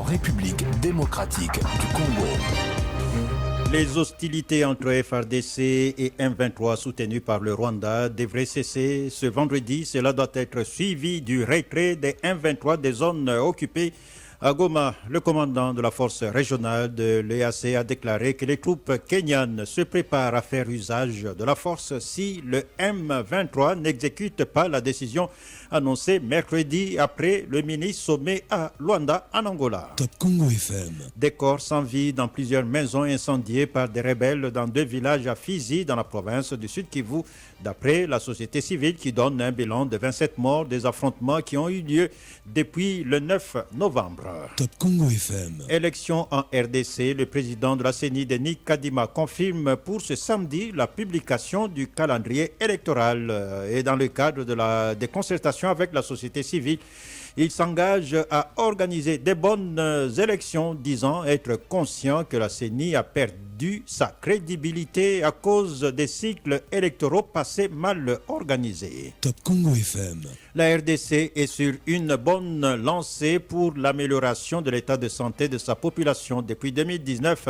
République démocratique du Congo. Les hostilités entre FARDC et M23 soutenues par le Rwanda devraient cesser ce vendredi. Cela doit être suivi du retrait des M23 des zones occupées. À Goma, le commandant de la force régionale de l'EAC a déclaré que les troupes kenyanes se préparent à faire usage de la force si le M23 n'exécute pas la décision annoncée mercredi après le mini-sommet à Luanda, en Angola. Top Congo FM. Des corps sans vie dans plusieurs maisons incendiées par des rebelles dans 2 villages à Fizi, dans la province du Sud Kivu, d'après la société civile qui donne un bilan de 27 morts des affrontements qui ont eu lieu depuis le 9 novembre. Top Congo FM. Élection en RDC, le président de la CENI, Denis Kadima, confirme pour ce samedi la publication du calendrier électoral. Et dans le cadre des concertations avec la société civile, il s'engage à organiser des bonnes élections, disant être conscient que la CENI a perdu sa crédibilité à cause des cycles électoraux passés mal organisés. Top Congo FM. La RDC est sur une bonne lancée pour l'amélioration de l'état de santé de sa population. Depuis 2019,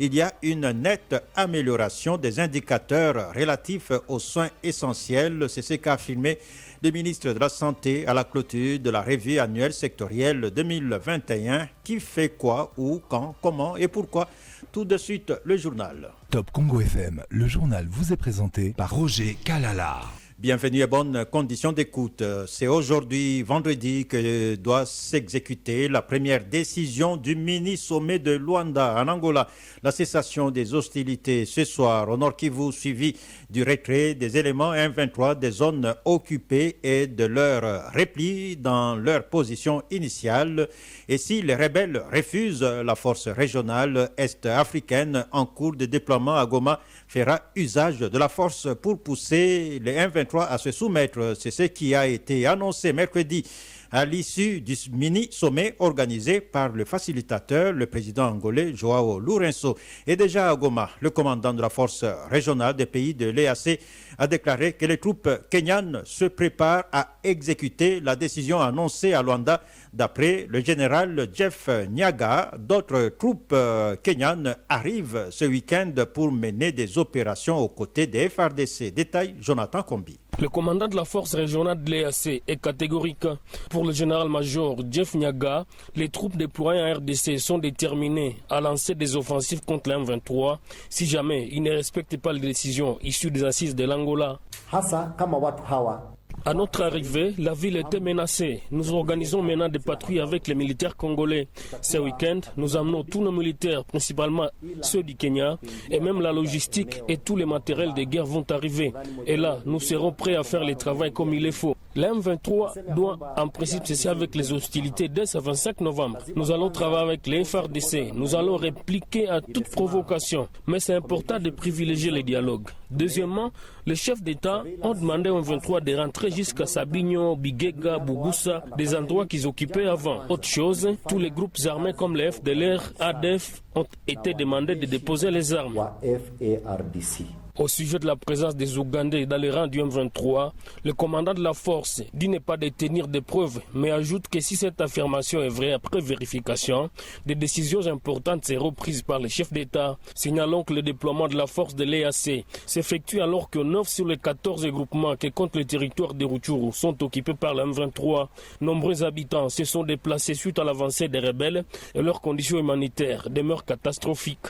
il y a une nette amélioration des indicateurs relatifs aux soins essentiels. C'est ce qu'a affirmé le ministre de la Santé à la clôture de la revue annuelle sectorielle 2021. Qui fait quoi, où, quand, comment et pourquoi? Tout de suite, le journal. Top Congo FM, le journal vous est présenté par Roger Kalala. Bienvenue et bonnes conditions d'écoute. C'est aujourd'hui, vendredi, que doit s'exécuter la première décision du mini-sommet de Luanda, en Angola. La cessation des hostilités ce soir au Nord Kivu, suivi du retrait des éléments M23 des zones occupées et de leur repli dans leur position initiale. Et si les rebelles refusent, la force régionale est-africaine en cours de déploiement à Goma fera usage de la force pour pousser les M23 à se soumettre. C'est ce qui a été annoncé mercredi à l'issue du mini-sommet organisé par le facilitateur, le président angolais Joao Lourenço. Et déjà à Goma, le commandant de la force régionale des pays de l'EAC a déclaré que les troupes kenyanes se préparent à exécuter la décision annoncée à Luanda. D'après le général Jeff Nyaga, d'autres troupes kenyanes arrivent ce week-end pour mener des opérations aux côtés des FARDC. Détail Jonathan Kombi. Le commandant de la force régionale de l'EAC est catégorique. Pour le général-major Jeff Nyaga, les troupes déployées en RDC sont déterminées à lancer des offensives contre la M23 si jamais ils ne respectent pas les décisions issues des assises de l'Angola. À notre arrivée, la ville était menacée. Nous organisons maintenant des patrouilles avec les militaires congolais. Ce week-end, nous amenons tous nos militaires, principalement ceux du Kenya, et même la logistique et tous les matériels de guerre vont arriver. Et là, nous serons prêts à faire le travail comme il le faut. La M23 doit en principe cesser avec les hostilités dès ce 25 novembre. Nous allons travailler avec les FARDC. Nous allons répliquer à toute provocation. Mais c'est important de privilégier les dialogues. Deuxièmement, les chefs d'État ont demandé aux M23 de rentrer jusqu'à Sabinyo, Bigega, Bugusa, des endroits qu'ils occupaient avant. Autre chose, tous les groupes armés comme les FDLR, ADF ont été demandés de déposer les armes. Au sujet de la présence des Ougandais dans les rangs du M23, le commandant de la force dit ne pas détenir des preuves, mais ajoute que si cette affirmation est vraie après vérification, des décisions importantes seront prises par les chefs d'État. Signalons que le déploiement de la force de l'EAC s'effectue alors que 9 sur les 14 groupements qui comptent le territoire de Rutshuru sont occupés par le M23. Nombreux habitants se sont déplacés suite à l'avancée des rebelles et leurs conditions humanitaires demeurent catastrophiques.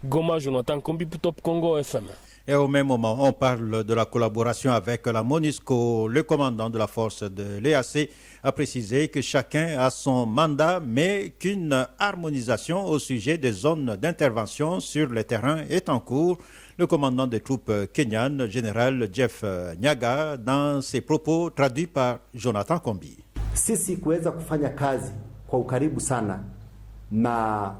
Goma, Jonathan Kombi, Top Congo FM. Et au même moment, on parle de la collaboration avec la MONUSCO. Le commandant de la force de l'EAC a précisé que chacun a son mandat, mais qu'une harmonisation au sujet des zones d'intervention sur le terrain est en cours. Le commandant des troupes kenyanes, général Jeff Nyaga, dans ses propos traduits par Jonathan Sisi kuweza kufanya kazi kwa ukaribu sana na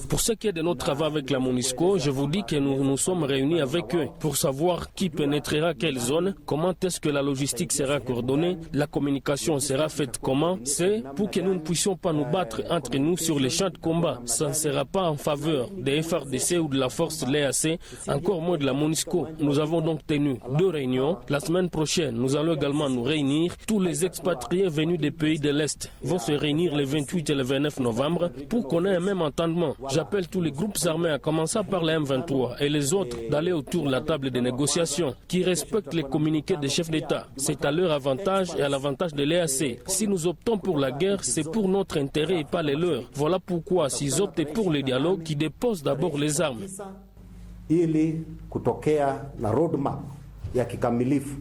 Pour ce qui est de notre travail avec la MONUSCO, je vous dis que nous nous sommes réunis avec eux pour savoir qui pénétrera quelle zone, comment est-ce que la logistique sera coordonnée, la communication sera faite comment. C'est pour que nous ne puissions pas nous battre entre nous sur les champs de combat. Ça ne sera pas en faveur des FRDC ou de la force de l'EAC, encore moins de la MONUSCO. Nous avons donc tenu 2 réunions. La semaine prochaine, nous allons également nous réunir. Tous les expatriés venus des pays de l'Est vont se réunir le 28 et le 29 novembre pour qu'on ait un même entendement. J'appelle tous les groupes armés, à commencer par la M23 et les autres, d'aller autour de la table des négociations, qui respectent les communiqués des chefs d'État. C'est à leur avantage et à l'avantage de l'EAC. Si nous optons pour la guerre, c'est pour notre intérêt et pas les leurs. Voilà pourquoi s'ils optent pour le dialogue, qu'ils déposent d'abord les armes. Ili kutokea na roadmap ya kikamilifu.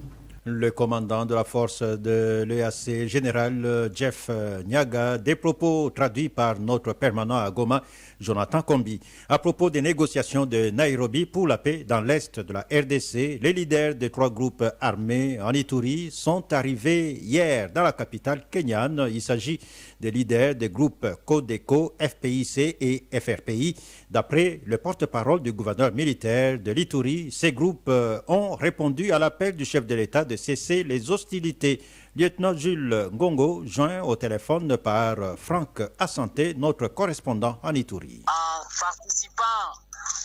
Le commandant de la force de l'EAC, général Jeff Nyaga, des propos traduits par notre permanent à Goma, Jonathan Kombi. À propos des négociations de Nairobi pour la paix dans l'est de la RDC, les leaders des 3 groupes armés en Ituri sont arrivés hier dans la capitale kenyane. Il s'agit des leaders des groupes Codeco, FPIC et FRPI. D'après le porte-parole du gouverneur militaire de l'Ituri, ces groupes ont répondu à l'appel du chef de l'État de cesser les hostilités. Lieutenant Jules Ngongo, joint au téléphone par Franck Assanté, notre correspondant en Ituri. En participant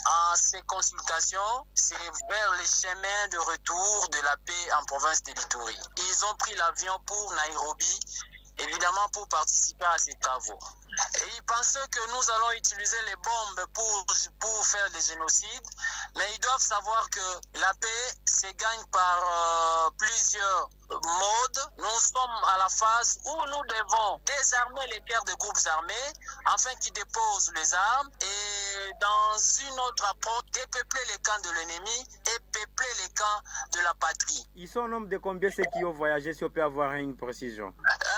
à ces consultations, c'est vers les chemins de retour de la paix en province de l'Ituri. Ils ont pris l'avion pour Nairobi, évidemment pour participer à ces travaux. Et ils pensaient que nous allons utiliser les bombes pour faire des génocides, mais ils doivent savoir que la paix se gagne par plusieurs modes. Nous sommes à la phase où nous devons désarmer les guerres de groupes armés afin qu'ils déposent les armes et dans une autre approche, dépeupler les camps de l'ennemi et peupler les camps de la patrie. Ils sont au nombre de combien ceux qui ont voyagé, si on peut avoir une précision?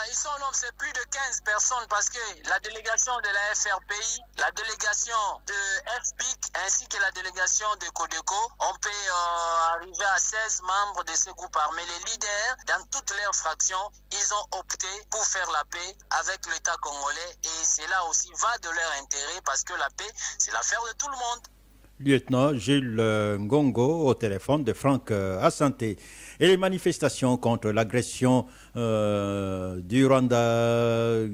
Ils sont au nombre, c'est plus de 15 personnes parce que la délégation de la FRPI, la délégation de FPIC ainsi que la délégation de Codeco, on peut arriver à 16 membres de ce groupe armé. Les leaders, dans toutes leurs fractions, ils ont opté pour faire la paix avec l'État congolais et cela aussi va de leur intérêt parce que la paix, c'est l'affaire de tout le monde. Lieutenant Jules Ngongo au téléphone de Franck Assanté. Et les manifestations contre l'agression du Rwanda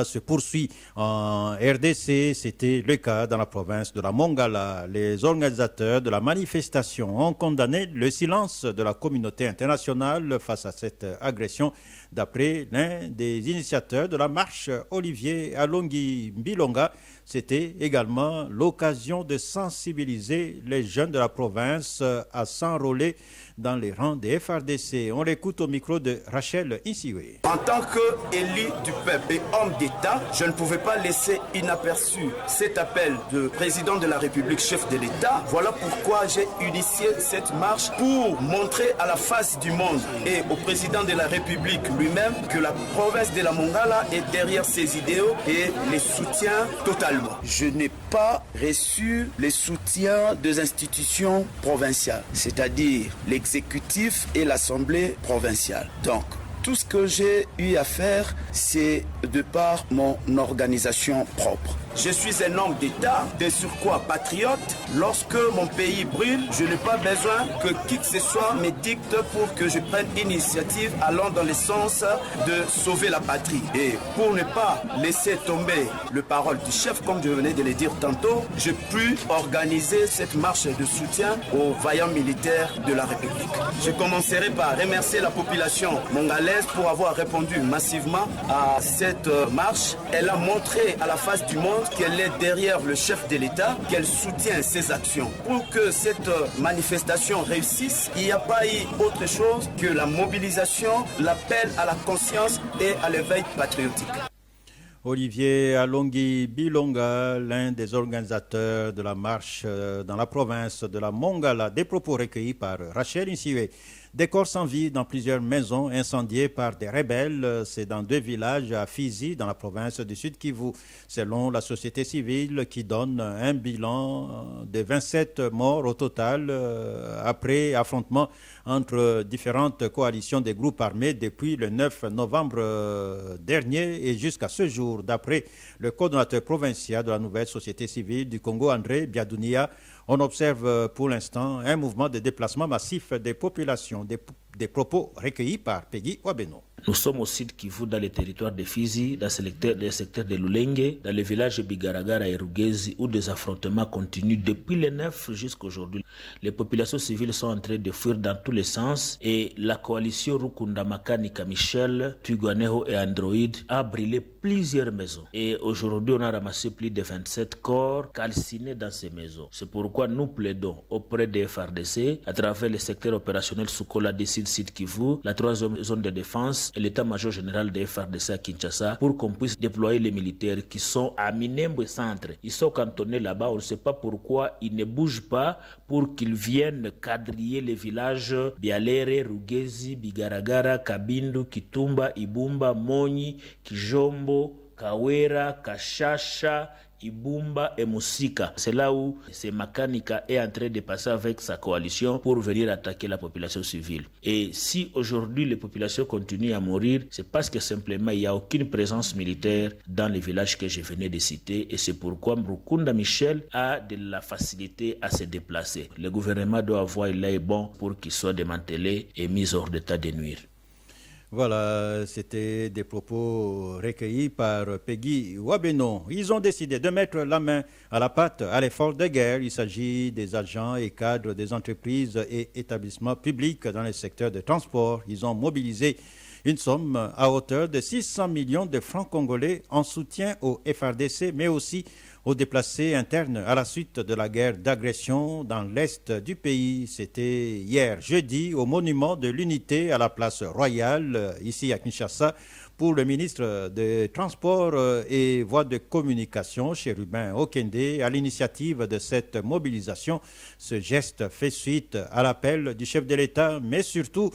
se poursuit en RDC. C'était le cas dans la province de la Mongala. Les organisateurs de la manifestation ont condamné le silence de la communauté internationale face à cette agression. D'après l'un des initiateurs de la marche, Olivier Alongi Mbilonga, c'était également l'occasion de sensibiliser les jeunes de la province à s'enrôler dans les rangs des FRDC. On l'écoute au micro de Rachel Insiwe. En tant qu'élu du peuple et homme d'État, je ne pouvais pas laisser inaperçu cet appel de président de la République, chef de l'État. Voilà pourquoi j'ai initié cette marche pour montrer à la face du monde et au président de la République lui-même que la province de la Mongala est derrière ses idéaux et les soutient totalement. Je n'ai pas reçu les soutiens des institutions provinciales, c'est-à-dire l'exécutif et l'Assemblée provinciale. Donc, tout ce que j'ai eu à faire, c'est de par mon organisation propre. Je suis un homme d'État, de surcroît patriote. Lorsque mon pays brûle, je n'ai pas besoin que qui que ce soit me dicte pour que je prenne initiative allant dans le sens de sauver la patrie. Et pour ne pas laisser tomber le parole du chef, comme je venais de le dire tantôt, j'ai pu organiser cette marche de soutien aux vaillants militaires de la République. Je commencerai par remercier la population mongalaise pour avoir répondu massivement à cette marche. Elle a montré à la face du monde qu'elle est derrière le chef de l'État, qu'elle soutient ses actions. Pour que cette manifestation réussisse, il n'y a pas eu autre chose que la mobilisation, l'appel à la conscience et à l'éveil patriotique. Olivier Alongi Bilonga, l'un des organisateurs de la marche dans la province de la Mongala, des propos recueillis par Rachel Insiwe. Des corps sans vie dans plusieurs maisons incendiées par des rebelles. C'est dans 2 villages à Fizi, dans la province du Sud Kivu. Selon la société civile qui donne un bilan de 27 morts au total après affrontement entre différentes coalitions des groupes armés depuis le 9 novembre dernier et jusqu'à ce jour. D'après le coordonnateur provincial de la nouvelle société civile du Congo, André Biadounia, on observe pour l'instant un mouvement de déplacement massif des populations, des propos recueillis par Peggy Wabeno. Nous sommes au sud Kivu, dans les territoires de Fizi, dans le secteur de Lulenge, dans les villages Bigaragara et Rugezi, où des affrontements continuent depuis le 9 jusqu'à aujourd'hui. Les populations civiles sont en train de fuir dans tous les sens et la coalition Rukunda Makanika Michel, Tuguaneho et Android a brûlé plusieurs maisons. Et aujourd'hui, on a ramassé plus de 27 corps calcinés dans ces maisons. C'est pourquoi nous plaidons auprès des FARDC, à travers le secteur opérationnel Sukola des Sud Kivu, la 3e zone de défense et l'état-major général des FARDC à Kinshasa, pour qu'on puisse déployer les militaires qui sont à Minembwe Centre. Ils sont cantonnés là-bas, on ne sait pas pourquoi ils ne bougent pas pour qu'ils viennent quadriller les villages Bialere, Rugezi, Bigaragara, Kabindu, Kitumba, Ibumba, Moni, Kijombo, Kawera, Kashasha, Ibumba et Musika. C'est là où ce Makanika est en train de passer avec sa coalition pour venir attaquer la population civile. Et si aujourd'hui les populations continuent à mourir, c'est parce que simplement il n'y a aucune présence militaire dans les villages que je venais de citer, et c'est pourquoi Rukunda Michel a de la facilité à se déplacer. Le gouvernement doit avoir l'œil bon pour qu'il soit démantelé et mis hors d'état de nuire. Voilà, c'était des propos recueillis par Peggy Wabeno. Ils ont décidé de mettre la main à la pâte à l'effort de guerre. Il s'agit des agents et cadres des entreprises et établissements publics dans le secteur de transport. Ils ont mobilisé une somme à hauteur de 600 millions de francs congolais en soutien au FARDC, mais aussi aux déplacés internes à la suite de la guerre d'agression dans l'est du pays. C'était hier jeudi au monument de l'unité à la place Royale, ici à Kinshasa, pour le ministre des Transports et Voies de Communication, Chérubin Okende. À l'initiative de cette mobilisation, ce geste fait suite à l'appel du chef de l'État, mais surtout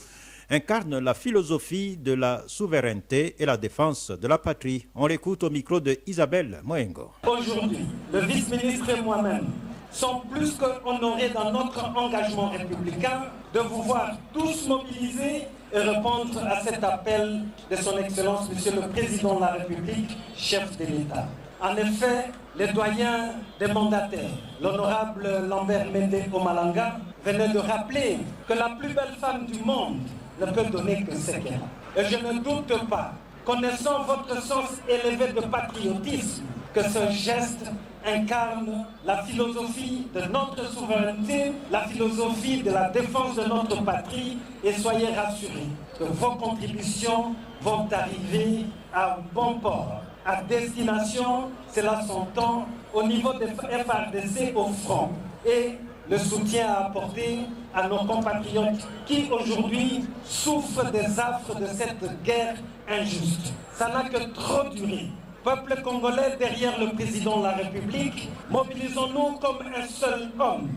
incarne la philosophie de la souveraineté et la défense de la patrie. On l'écoute au micro de Isabelle Moengo. Aujourd'hui, le vice-ministre et moi-même sommes plus qu'honorés dans notre engagement républicain de vous voir tous mobilisés et répondre à cet appel de son Excellence, Monsieur le Président de la République, chef de l'État. En effet, les doyens des mandataires, l'honorable Lambert Mende Omalanga, venait de rappeler que la plus belle femme du monde ne peut donner que ce qu'elle a. Et je ne doute pas, connaissant votre sens élevé de patriotisme, que ce geste incarne la philosophie de notre souveraineté, la philosophie de la défense de notre patrie, et soyez rassurés que vos contributions vont arriver à bon port, à destination, cela s'entend, au niveau des FARDC au front. Et le soutien à apporter à nos compatriotes qui aujourd'hui souffrent des affres de cette guerre injuste. Ça n'a que trop duré. Peuple congolais derrière le président de la République, mobilisons-nous comme un seul homme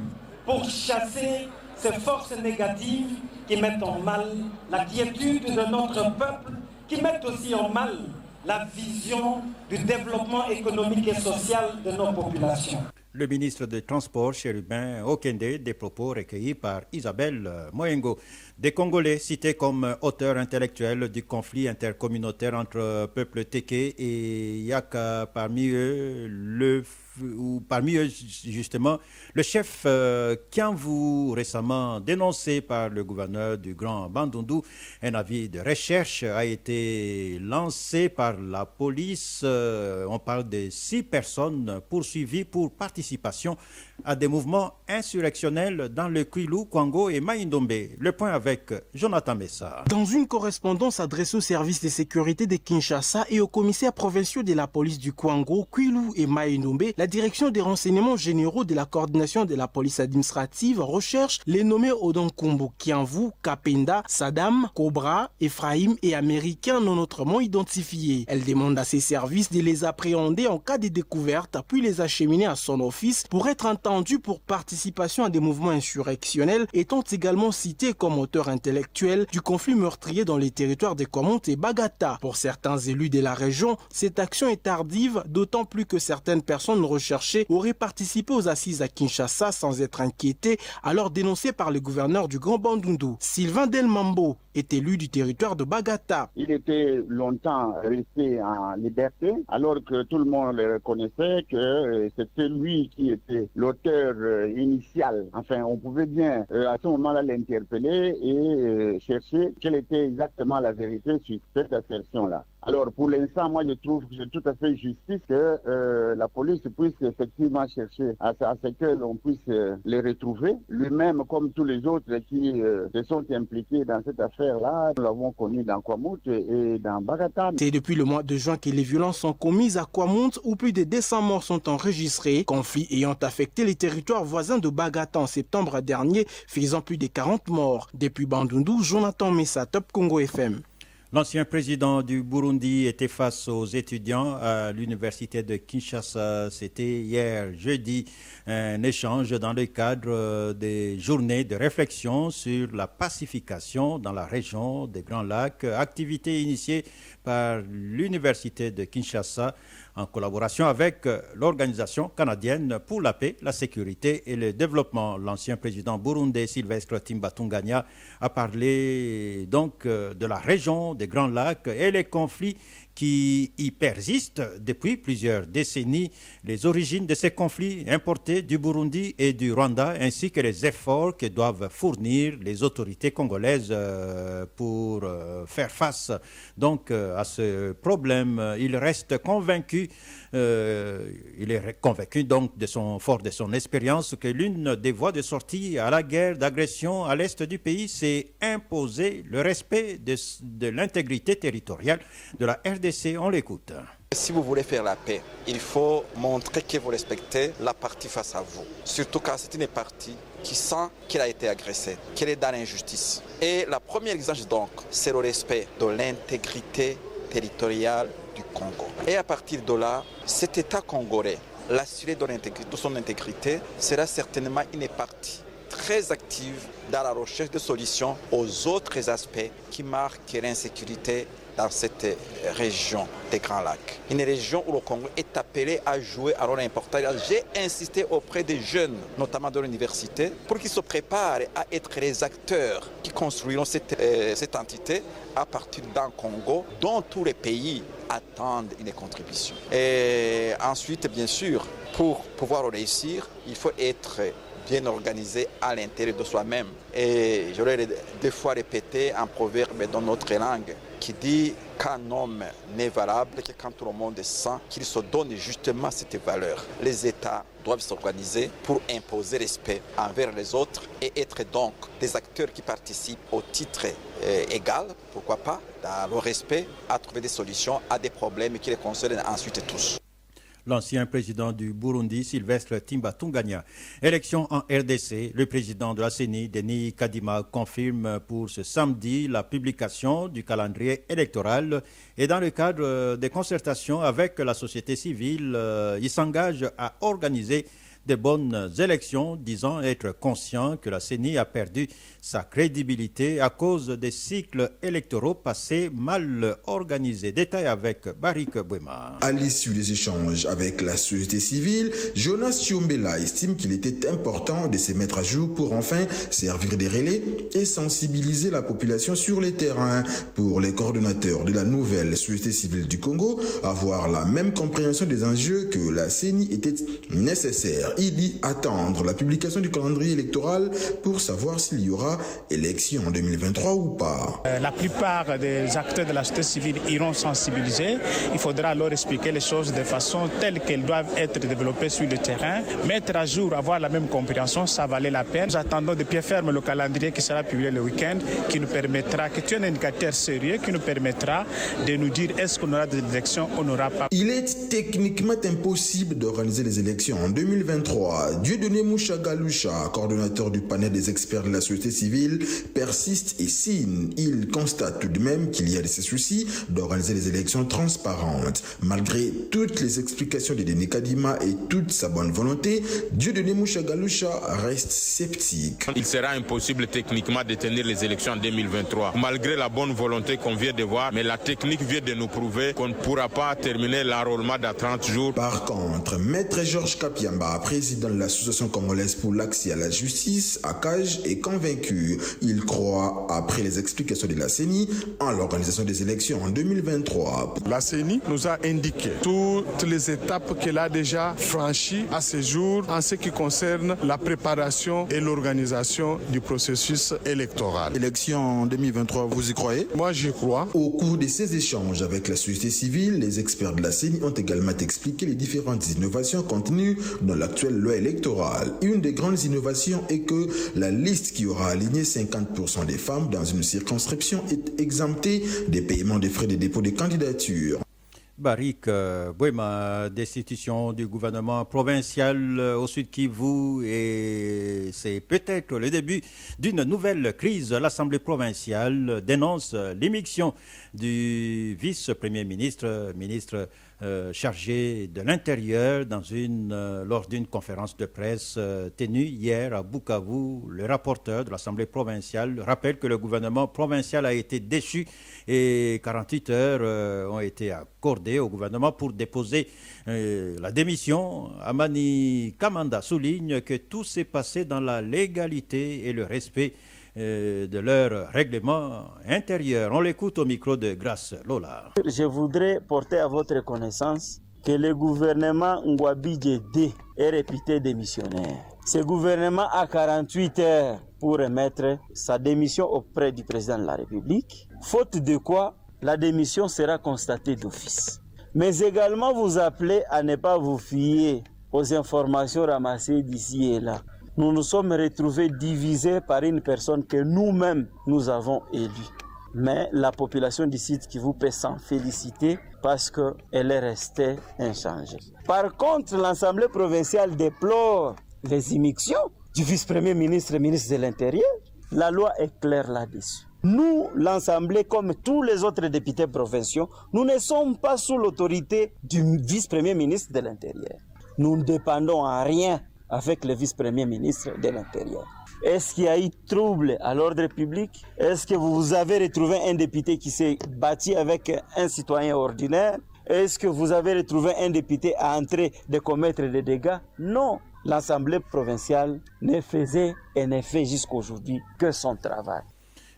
pour chasser ces forces négatives qui mettent en mal la quiétude de notre peuple, qui mettent aussi en mal la vision du développement économique et social de nos populations. Le ministre des Transports, Chérubin Okende, des propos recueillis par Isabelle Moengo. Des Congolais cités comme auteurs intellectuels du conflit intercommunautaire entre peuples Téké et Yaka, parmi eux justement le chef Kianvu, récemment dénoncé par le gouverneur du Grand Bandundu. Un avis de recherche a été lancé par la police. On parle de 6 personnes poursuivies pour participation à des mouvements insurrectionnels dans le Kwilu, Kwango et Maïndombe. Le point avec Jonathan Messa. Dans une correspondance adressée au service de sécurité de Kinshasa et aux commissaires provinciaux de la police du Kwango, Kwilu et Maïndombe, la direction des renseignements généraux de la coordination de la police administrative recherche les nommés Odonkombo, Kianvu, Kapenda, Saddam, Cobra, Ephraim et Américains non autrement identifiés. Elle demande à ses services de les appréhender en cas de découverte puis les acheminer à son office pour être entendus entendu pour participation à des mouvements insurrectionnels, étant également cité comme auteur intellectuel du conflit meurtrier dans les territoires des Kwamount et Bagata. Pour certains élus de la région, cette action est tardive, d'autant plus que certaines personnes recherchées auraient participé aux assises à Kinshasa sans être inquiétées, alors dénoncées par le gouverneur du Grand Bandundu. Sylvain Delmambo est élu du territoire de Bagata. Il était longtemps resté en liberté, alors que tout le monde le reconnaissait que c'était lui qui était l'auteur initial. Enfin, on pouvait bien à ce moment-là l'interpeller et chercher quelle était exactement la vérité sur cette assertion-là. Alors, pour l'instant, moi, je trouve que c'est tout à fait justice que la police puisse effectivement chercher à ce que l'on puisse les retrouver. Lui-même, comme tous les autres qui se sont impliqués dans cette affaire-là, nous l'avons connu dans Kwamount et dans Bagata. C'est depuis le mois de juin que les violences sont commises à Kwamount, où plus de 200 morts sont enregistrés, conflits ayant affecté les territoires voisins de Bagata en septembre dernier, faisant plus de 40 morts. Depuis Bandundu, Jonathan Messa, Top Congo FM. L'ancien président du Burundi était face aux étudiants à l'université de Kinshasa. C'était hier jeudi, un échange dans le cadre des journées de réflexion sur la pacification dans la région des Grands Lacs, activité initiée par l'université de Kinshasa en collaboration avec l'Organisation canadienne pour la paix, la sécurité et le développement. L'ancien président burundais Sylvestre Timbatunganya a parlé donc de la région des Grands Lacs et les conflits qui y persistent depuis plusieurs décennies, les origines de ces conflits importés du Burundi et du Rwanda, ainsi que les efforts que doivent fournir les autorités congolaises pour faire face donc à ce problème. Il reste convaincu, donc fort de son expérience, que l'une des voies de sortie à la guerre d'agression à l'est du pays, c'est imposer le respect de l'intégrité territoriale de la RDC. On l'écoute. Si vous voulez faire la paix, il faut montrer que vous respectez la partie face à vous. Surtout quand c'est une partie qui sent qu'elle a été agressée, qu'elle est dans l'injustice. Et la première exigence donc, c'est le respect de l'intégrité territoriale du Congo. Et à partir de là, cet État congolais, l'assurer de son intégrité, sera certainement une partie très active dans la recherche de solutions aux autres aspects qui marquent l'insécurité dans cette région des Grands Lacs. Une région où le Congo est appelé à jouer un rôle important. J'ai insisté auprès des jeunes, notamment de l'université, pour qu'ils se préparent à être les acteurs qui construiront cette entité à partir d'un Congo dont tous les pays attendent une contribution. Et ensuite, bien sûr, pour pouvoir réussir, il faut être bien organisé à l'intérieur de soi-même. Et j'aurais des fois répété un proverbe dans notre langue qui dit qu'un homme n'est valable que quand tout le monde sent qu'il se donne justement cette valeur. Les États doivent s'organiser pour imposer respect envers les autres et être donc des acteurs qui participent au titre égal, pourquoi pas, dans le respect, à trouver des solutions à des problèmes qui les concernent ensuite tous. L'ancien président du Burundi, Sylvestre Timbatunganya. Élection en RDC, le président de la CENI, Denis Kadima, confirme pour ce samedi la publication du calendrier électoral et dans le cadre des concertations avec la société civile, il s'engage à organiser de bonnes élections, disant être conscient que la CENI a perdu sa crédibilité à cause des cycles électoraux passés mal organisés. Détail avec Barik Bouema. À l'issue des échanges avec la société civile, Jonas Chiombela estime qu'il était important de se mettre à jour pour enfin servir des relais et sensibiliser la population sur les terrains. Pour les coordonnateurs de la nouvelle société civile du Congo, avoir la même compréhension des enjeux que la CENI était nécessaire. Il dit attendre la publication du calendrier électoral pour savoir s'il y aura élection en 2023 ou pas. La plupart des acteurs de la société civile iront sensibiliser. Il faudra leur expliquer les choses de façon telle qu'elles doivent être développées sur le terrain. Mettre à jour, avoir la même compréhension, ça valait la peine. Nous attendons de pied ferme le calendrier qui sera publié le week-end, qui nous permettra, qui est un indicateur sérieux, qui nous permettra de nous dire est-ce qu'on aura des élections ou on n'aura pas. Il est techniquement impossible d'organiser les élections en 2023 2023. Dieudonné Mouchagaloucha, coordonnateur du panel des experts de la société civile, persiste et signe. Il constate tout de même qu'il y a de ces soucis d'organiser les élections transparentes. Malgré toutes les explications de Denis Kadima et toute sa bonne volonté, Dieudonné Mouchagaloucha reste sceptique. Il sera impossible techniquement de tenir les élections en 2023. Malgré la bonne volonté qu'on vient de voir, mais la technique vient de nous prouver qu'on ne pourra pas terminer l'enrôlement dans 30 jours. Par contre, Maître Georges Kapiamba, président de l'Association congolaise pour l'accès à la justice, ACAJ, est convaincu. Il croit, après les explications de la CENI, en l'organisation des élections en 2023. La CENI nous a indiqué toutes les étapes qu'elle a déjà franchies à ce jour en ce qui concerne la préparation et l'organisation du processus électoral. Élection en 2023, vous y croyez? Moi, j'y crois. Au cours de ces échanges avec la société civile, les experts de la CENI ont également expliqué les différentes innovations contenues dans l'actuelle loi électorale. Une des grandes innovations est que la liste qui aura aligné 50% des femmes dans une circonscription est exemptée des paiements des frais de dépôt de candidature. Barik Bouema, destitution du gouvernement provincial au Sud Kivu, et c'est peut-être le début d'une nouvelle crise. L'Assemblée provinciale dénonce l'émission du vice-premier ministre, chargé de l'Intérieur lors d'une conférence de presse tenue hier à Bukavu. Le rapporteur de l'Assemblée provinciale rappelle que le gouvernement provincial a été déchu et 48 heures ont été accordées au gouvernement pour déposer la démission. Amani Kamanda souligne que tout s'est passé dans la légalité et le respect de leur règlement intérieur. On l'écoute au micro de Grace Lola. Je voudrais porter à votre connaissance que le gouvernement Ngwabidje D est réputé démissionnaire. Ce gouvernement a 48 heures pour remettre sa démission auprès du président de la République, faute de quoi la démission sera constatée d'office. Mais également vous appelez à ne pas vous fier aux informations ramassées d'ici et là. Nous nous sommes retrouvés divisés par une personne que nous-mêmes nous avons élue. Mais la population du site qui vous peut s'en féliciter parce qu'elle est restée inchangée. Par contre, l'Assemblée provinciale déplore les immixtions du vice-premier ministre, ministre de l'Intérieur. La loi est claire là-dessus. Nous, l'Assemblée, comme tous les autres députés provinciaux, nous ne sommes pas sous l'autorité du vice-premier ministre de l'Intérieur. Nous ne dépendons en rien avec le vice-premier ministre de l'Intérieur. Est-ce qu'il y a eu trouble à l'ordre public? Est-ce que vous avez retrouvé un député qui s'est battu avec un citoyen ordinaire? Est-ce que vous avez retrouvé un député en train de commettre des dégâts? Non. L'Assemblée provinciale ne faisait et ne fait jusqu'aujourd'hui que son travail.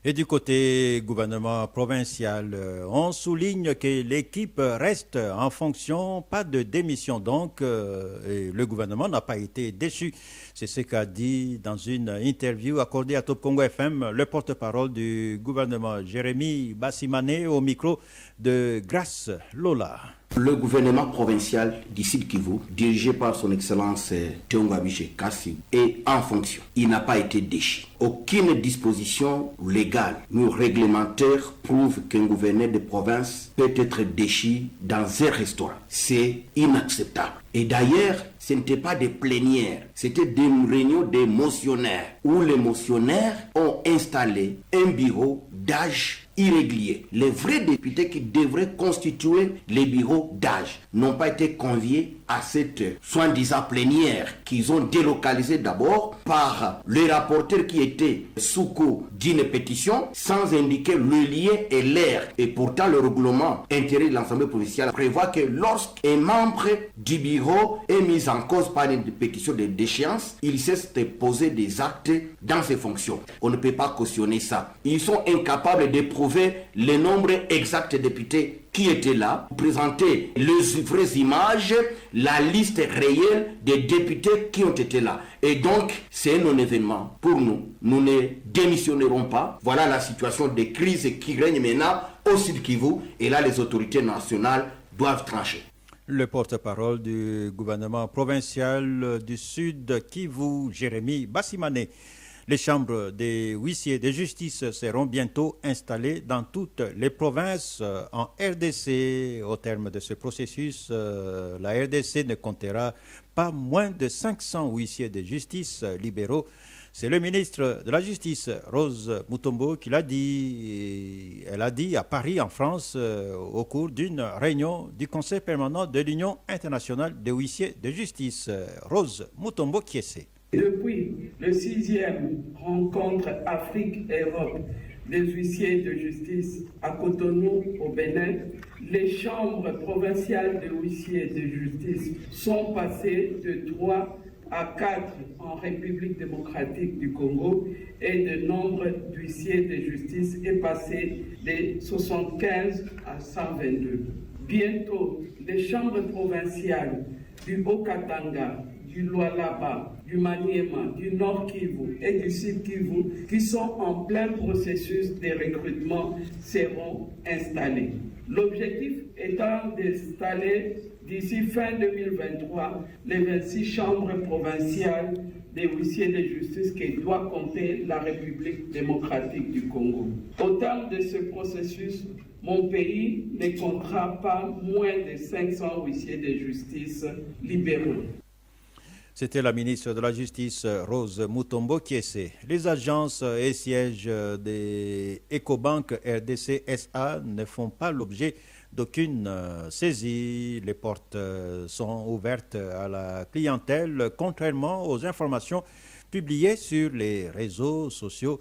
Et du côté gouvernement provincial, on souligne que l'équipe reste en fonction, pas de démission donc, et le gouvernement n'a pas été déchu. C'est ce qu'a dit dans une interview accordée à Top Congo FM le porte-parole du gouvernement, Jérémy Bassimane, au micro de Grace Lola. Le gouvernement provincial du Sud Kivu, dirigé par son excellence Théongabije Kassi, est en fonction. Il n'a pas été déchu. Aucune disposition légale ou réglementaire prouve qu'un gouverneur de province peut être déchu dans un restaurant. C'est inacceptable. Et d'ailleurs, ce n'était pas des plénières, c'était des réunions des motionnaires, où les motionnaires ont installé un bureau d'âge irrégulier. Les vrais députés qui devraient constituer les bureaux d'âge n'ont pas été conviés à cette soi-disant plénière qu'ils ont délocalisée d'abord par le rapporteur qui était sous coup d'une pétition sans indiquer le lien et l'heure. Et pourtant, le règlement intérieur de l'Assemblée provinciale prévoit que lorsqu'un membre du bureau est mis en cause par une pétition de déchéance, il cesse de poser des actes dans ses fonctions. On ne peut pas cautionner ça. Ils sont incapables de prouver le nombre exact de députés qui étaient là, présenter les vraies images, la liste réelle des députés qui ont été là. Et donc, c'est un non-événement pour nous. Nous ne démissionnerons pas. Voilà la situation de crise qui règne maintenant au Sud Kivu. Et là, les autorités nationales doivent trancher. Le porte-parole du gouvernement provincial du Sud Kivu, Jérémy Bassimane. Les chambres des huissiers de justice seront bientôt installées dans toutes les provinces en RDC. Au terme de ce processus, la RDC ne comptera pas moins de 500 huissiers de justice libéraux. C'est le ministre de la Justice, Rose Mutombo, qui l'a dit. Elle a dit à Paris, en France, au cours d'une réunion du Conseil permanent de l'Union internationale des huissiers de justice. Rose Mutombo Kiese. Depuis le 6e rencontre Afrique-Europe des huissiers de justice à Cotonou, au Bénin, les chambres provinciales de huissiers de justice sont passées de 3 à 4 en République démocratique du Congo et le nombre d'huissiers de justice est passé de 75 à 122. Bientôt, les chambres provinciales du Haut-Katanga, du Lualaba, du Maniema, du Nord Kivu et du Sud Kivu, qui sont en plein processus de recrutement, seront installées. L'objectif étant d'installer d'ici fin 2023 les 26 chambres provinciales des huissiers de justice qui doit compter la République démocratique du Congo. Au terme de ce processus, mon pays ne comptera pas moins de 500 huissiers de justice libéraux. C'était la ministre de la Justice, Rose Mutombo Kiese. Les agences et sièges des Ecobank RDC SA ne font pas l'objet d'aucune saisie. Les portes sont ouvertes à la clientèle, contrairement aux informations publiées sur les réseaux sociaux,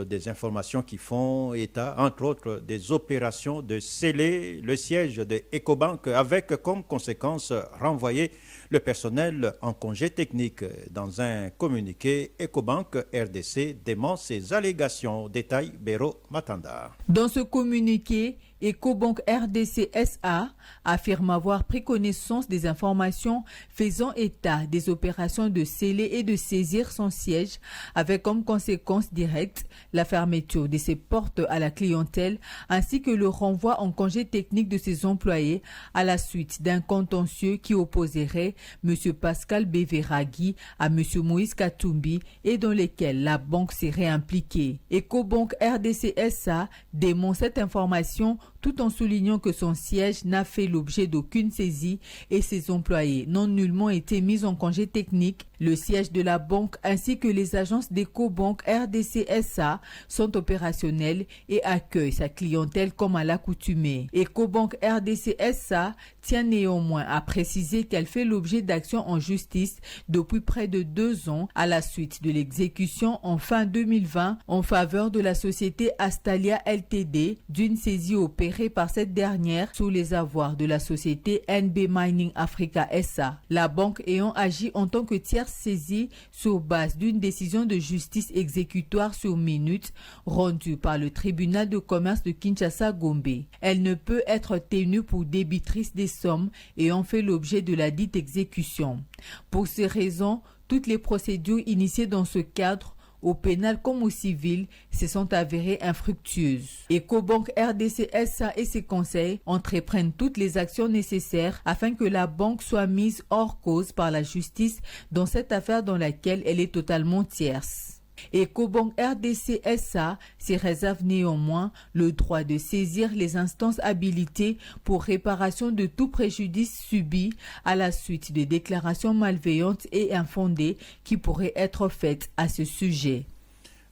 des informations qui font état, entre autres, des opérations de sceller le siège de Ecobank avec comme conséquence renvoyer le personnel en congé technique. Dans un communiqué, Ecobank RDC dément ces allégations. Détail Béro Matanda. Dans ce communiqué, Ecobank RDC SA affirme avoir pris connaissance des informations faisant état des opérations de sceller et de saisir son siège avec comme conséquence directe la fermeture de ses portes à la clientèle ainsi que le renvoi en congé technique de ses employés à la suite d'un contentieux qui opposerait M. Pascal Beveragui à M. Moïse Katumbi et dans lesquels la banque serait impliquée. Ecobank RDC SA dément cette information tout en soulignant que son siège n'a fait l'objet d'aucune saisie et ses employés n'ont nullement été mis en congé technique. Le siège de la banque ainsi que les agences d'Ecobank RDC SA sont opérationnels et accueillent sa clientèle comme à l'accoutumée. Ecobank RDC SA tient néanmoins à préciser qu'elle fait l'objet d'actions en justice depuis près de 2 ans à la suite de l'exécution en fin 2020 en faveur de la société Astalia Ltd d'une saisie opérée par cette dernière sous les avoirs de la société NB Mining Africa SA. La banque ayant agi en tant que tierce saisie sur base d'une décision de justice exécutoire sur minute rendue par le tribunal de commerce de Kinshasa-Gombe. Elle ne peut être tenue pour débitrice des sommes ayant fait l'objet de la dite exécution. Pour ces raisons, toutes les procédures initiées dans ce cadre au pénal comme au civil, se sont avérées infructueuses. Ecobank RDC SA et ses conseils entreprennent toutes les actions nécessaires afin que la banque soit mise hors cause par la justice dans cette affaire dans laquelle elle est totalement tierce. Ecobank RDC SA se réserve néanmoins le droit de saisir les instances habilitées pour réparation de tout préjudice subi à la suite de déclarations malveillantes et infondées qui pourraient être faites à ce sujet.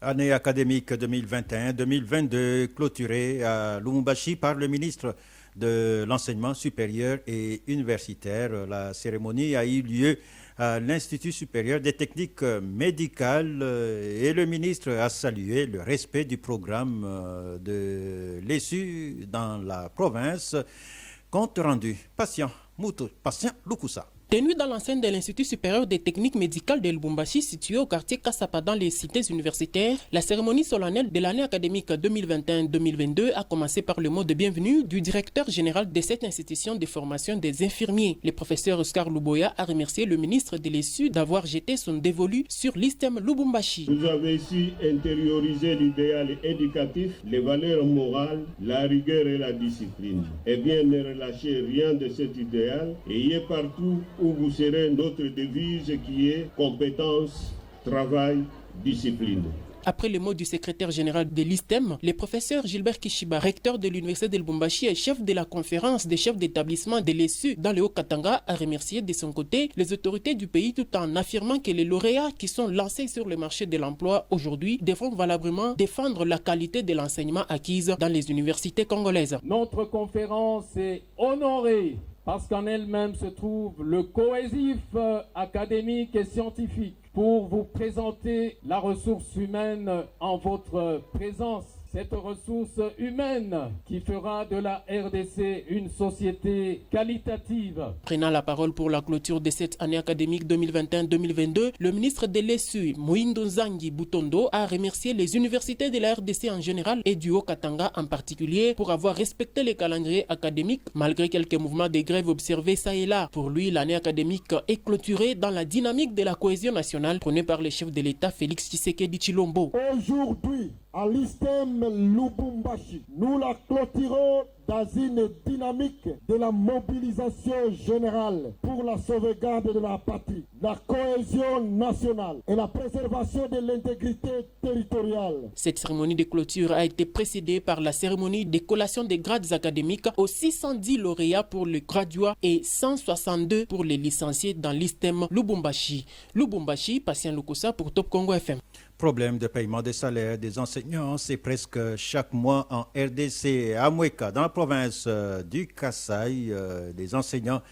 Année académique 2021-2022 clôturée à Lubumbashi par le ministre de l'Enseignement supérieur et universitaire. La cérémonie a eu lieu à l'Institut supérieur des techniques médicales et le ministre a salué le respect du programme de l'ESU dans la province. Compte rendu, patient Lukusa. Tenue dans l'enceinte de l'Institut supérieur des techniques médicales de Lubumbashi, situé au quartier Kassapa dans les cités universitaires, la cérémonie solennelle de l'année académique 2021-2022 a commencé par le mot de bienvenue du directeur général de cette institution de formation des infirmiers. Le professeur Oscar Luboya a remercié le ministre de l'ESU d'avoir jeté son dévolu sur l'ISTEM Lubumbashi. Vous avez su intérioriser l'idéal éducatif, les valeurs morales, la rigueur et la discipline. Eh bien, ne relâchez rien de cet idéal, ayez partout où vous serez notre devise qui est compétence, travail discipline. Après les mots du secrétaire général de l'ISTEM, le professeur Gilbert Kishiba, recteur de l'université de Lubumbashi et chef de la conférence des chefs d'établissement de l'ESU dans le Haut-Katanga, a remercié de son côté les autorités du pays tout en affirmant que les lauréats qui sont lancés sur le marché de l'emploi aujourd'hui devront valablement défendre la qualité de l'enseignement acquise dans les universités congolaises. Notre conférence est honorée parce qu'en elle-même se trouve le cohésif académique et scientifique pour vous présenter la ressource humaine en votre présence. Cette ressource humaine qui fera de la RDC une société qualitative. Prenant la parole pour la clôture de cette année académique 2021-2022, le ministre de l'ESU, Moindo Nzangi Butondo, a remercié les universités de la RDC en général et du Haut-Katanga en particulier pour avoir respecté les calendriers académiques malgré quelques mouvements de grève observés ça et là. Pour lui, l'année académique est clôturée dans la dynamique de la cohésion nationale prônée par le chef de l'État Félix Tshisekedi Tshilombo. Aujourd'hui, à l'ISTEM Lubumbashi, nous la clôturons dans une dynamique de la mobilisation générale pour la sauvegarde de la patrie, la cohésion nationale et la préservation de l'intégrité territoriale. Cette cérémonie de clôture a été précédée par la cérémonie de collation des grades académiques aux 610 lauréats pour les graduats et 162 pour les licenciés dans l'ISTEM Lubumbashi. Lubumbashi, Patient Lukosa pour Top Congo FM. Problème de paiement des salaires des enseignants, c'est presque chaque mois en RDC. À Moueka, dans la province du Kasaï, les enseignants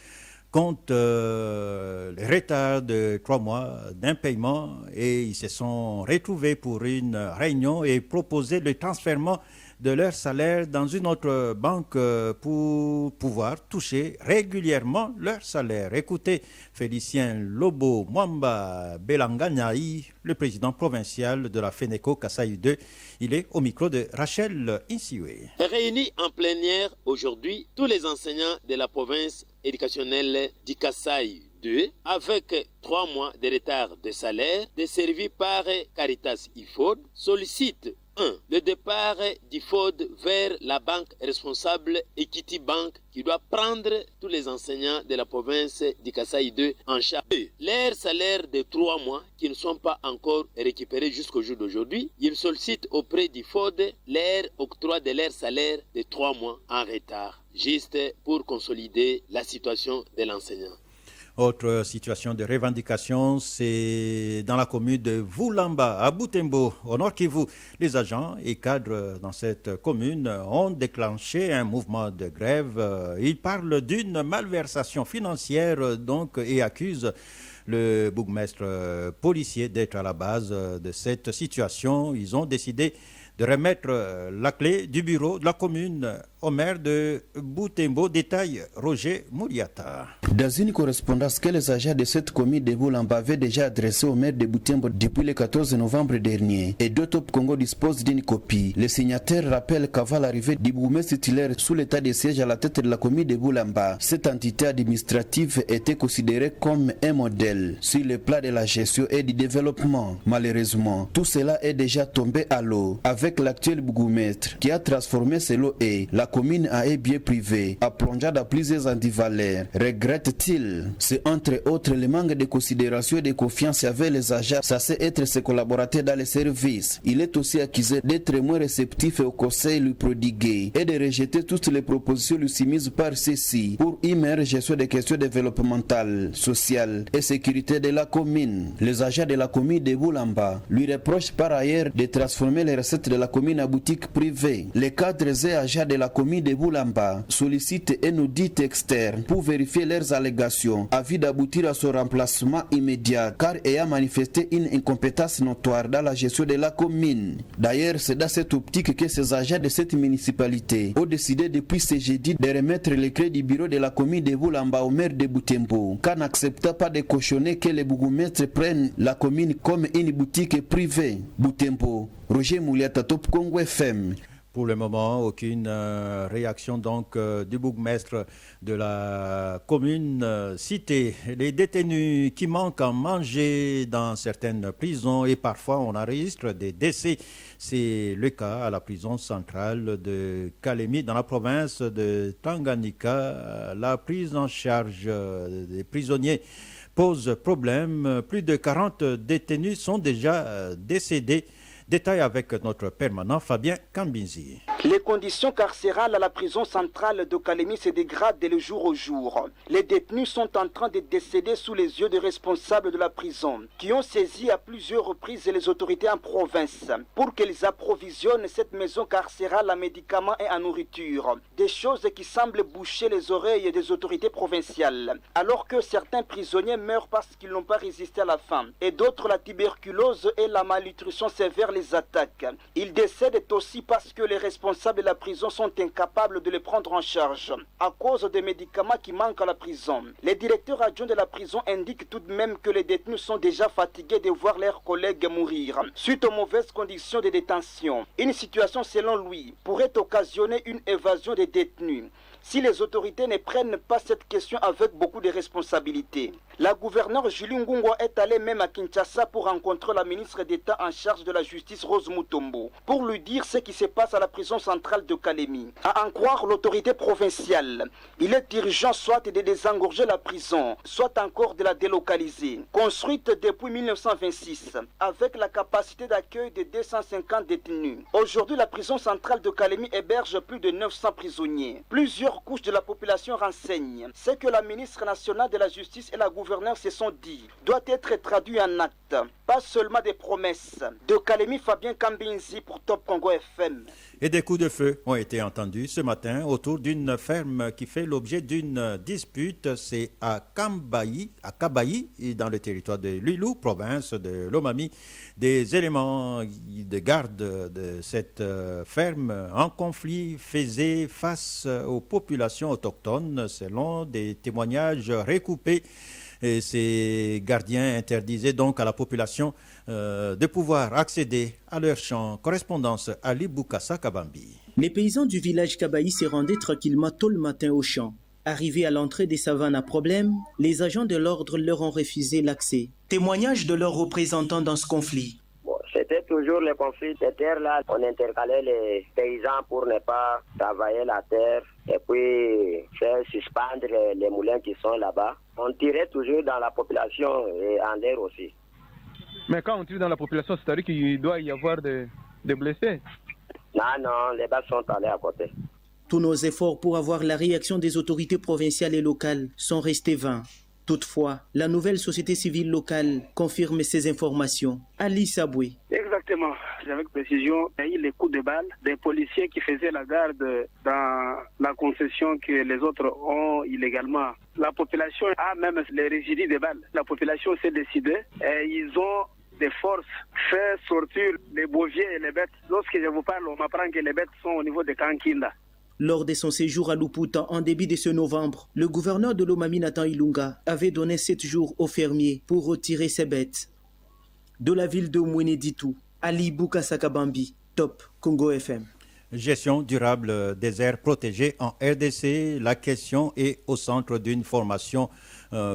comptent les retards de 3 mois d'un paiement et ils se sont retrouvés pour une réunion et proposé le transfèrement de leur salaire dans une autre banque pour pouvoir toucher régulièrement leur salaire. Écoutez Félicien Lobo Mwamba Belanganaï, le président provincial de la FENECO Kasaï 2. Il est au micro de Rachel Insioué. Réunis en plénière aujourd'hui, tous les enseignants de la province éducationnelle du Kasaï 2, avec 3 mois de retard de salaire, desservis par Caritas IFOD, sollicitent 1. Le départ d'IFOD vers la banque responsable Equity Bank qui doit prendre tous les enseignants de la province du Kasaï 2 en charge. 2. Leurs salaires de 3 mois qui ne sont pas encore récupérés jusqu'au jour d'aujourd'hui, ils sollicitent auprès d'IFOD leur octroi de leur salaire de 3 mois en retard, juste pour consolider la situation de l'enseignant. Autre situation de revendication, c'est dans la commune de Vulamba, à Butembo, au Nord Kivu. Les agents et cadres dans cette commune ont déclenché un mouvement de grève. Ils parlent d'une malversation financière et accusent le bourgmestre policier d'être à la base de cette situation. Ils ont décidé de remettre la clé du bureau de la commune au maire de Butembo. Détail Roger Mouriata. Dans une correspondance que les agents de cette commune de Vulamba avaient déjà adressée au maire de Butembo depuis le 14 novembre dernier et Top Congo dispose d'une copie, le signataire rappelle qu'avant l'arrivée du bourgmestre titulaire sous l'état de siège à la tête de la commune de Vulamba, cette entité administrative était considérée comme un modèle sur le plan de la gestion et du développement. Malheureusement, tout cela est déjà tombé à l'eau avec l'actuel bourgmestre qui a transformé ce lot et la commune à un bien privé, a plongé dans plusieurs antivaleurs. Regrette-t-il? C'est entre autres le manque de considération et de confiance avec les agents censés être ses collaborateurs dans les services. Il est aussi accusé d'être moins réceptif au conseil lui prodigué et de rejeter toutes les propositions lui soumises par ceux-ci pour une meilleure gestion des questions développementales, sociales et sécurité de la commune. Les agents de la commune de Vulamba lui reprochent par ailleurs de transformer les recettes de la commune en boutique privée. Les cadres et agents de la commune de Vulamba sollicitent un audit externe pour vérifier leurs allégations afin d'aboutir à son remplacement immédiat car ayant manifesté une incompétence notoire dans la gestion de la commune. D'ailleurs, c'est dans cette optique que ces agents de cette municipalité ont décidé depuis ce jeudi de remettre les clés du bureau de la commune de Vulamba au maire de Butembo, car n'acceptant pas de cautionner que les bourgmestres prennent la commune comme une boutique privée. Butembo, Roger Mouliata, Top Congo FM. Pour le moment, aucune réaction du bourgmestre de la commune citée. Les détenus qui manquent à manger dans certaines prisons et parfois on enregistre des décès. C'est le cas à la prison centrale de Kalemi dans la province de Tanganyika. La prise en charge des prisonniers pose problème. Plus de 40 détenus sont déjà décédés. Détail avec notre permanent Fabien Kambinzi. Les conditions carcérales à la prison centrale de Kalemi se dégradent de jour au jour. Les détenus sont en train de décéder sous les yeux des responsables de la prison, qui ont saisi à plusieurs reprises les autorités en province pour qu'ils approvisionnent cette maison carcérale en médicaments et en nourriture. Des choses qui semblent boucher les oreilles des autorités provinciales, alors que certains prisonniers meurent parce qu'ils n'ont pas résisté à la faim, et d'autres la tuberculose et la malnutrition sévère les attaquent. Ils décèdent aussi parce que les responsables de la prison sont incapables de les prendre en charge à cause des médicaments qui manquent à la prison. Les directeurs adjoints de la prison indiquent tout de même que les détenus sont déjà fatigués de voir leurs collègues mourir suite aux mauvaises conditions de détention. Une situation, selon lui, pourrait occasionner une évasion des détenus si les autorités ne prennent pas cette question avec beaucoup de responsabilités. La gouverneure Julie Ngungwa est allée même à Kinshasa pour rencontrer la ministre d'État en charge de la justice Rose Mutombo pour lui dire ce qui se passe à la prison centrale de Kalemi. À en croire l'autorité provinciale, il est urgent soit de désengorger la prison, soit encore de la délocaliser. Construite depuis 1926 avec la capacité d'accueil de 250 détenus. Aujourd'hui, la prison centrale de Kalemi héberge plus de 900 prisonniers. Plusieurs couches de la population renseignent ce que la ministre nationale de la justice et la gouverneure se sont dit doit être traduit en actes, pas seulement des promesses. De Kalemi, Fabien Kambinzi pour Top Congo FM. Et des coups de feu ont été entendus ce matin autour d'une ferme qui fait l'objet d'une dispute. C'est à Kabayi, dans le territoire de Lulou, province de Lomami. Des éléments de garde de cette ferme en conflit faisaient face aux populations autochtones, selon des témoignages recoupés. Et ces gardiens interdisaient donc à la population de pouvoir accéder à leurs champs. Correspondance Ali Boukassa Kabambi. Les paysans du village Kabayi se rendaient tranquillement tôt le matin au champ. Arrivés à l'entrée des savanes à problème, les agents de l'ordre leur ont refusé l'accès. Témoignage de leurs représentants dans ce conflit. C'était toujours le conflit de terre là. On intercalait les paysans pour ne pas travailler la terre et puis faire suspendre les moulins qui sont là-bas. On tirait toujours dans la population et en l'air aussi. Mais quand on tire dans la population, c'est-à-dire qu'il doit y avoir des blessés? Non, les balles sont allées à côté. Tous nos efforts pour avoir la réaction des autorités provinciales et locales sont restés vains. Toutefois, la nouvelle société civile locale confirme ces informations. Ali Saboué. Exactement, avec précision, il y a eu les coups de balle des policiers qui faisaient la garde dans la concession que les autres ont illégalement. La population a même les résidus de balles. La population s'est décidée et ils ont des forces fait sortir les boviers et les bêtes. Lorsque je vous parle, on m'apprend que les bêtes sont au niveau de Kankinda. Lors de son séjour à Luputa en début de ce novembre, le gouverneur de Lomami Nathan Ilunga avait donné 7 jours aux fermiers pour retirer ses bêtes. De la ville de Mweneditu, Ali Boukassa Kabambi, Top Congo FM. Gestion durable des aires protégées en RDC. La question est au centre d'une formation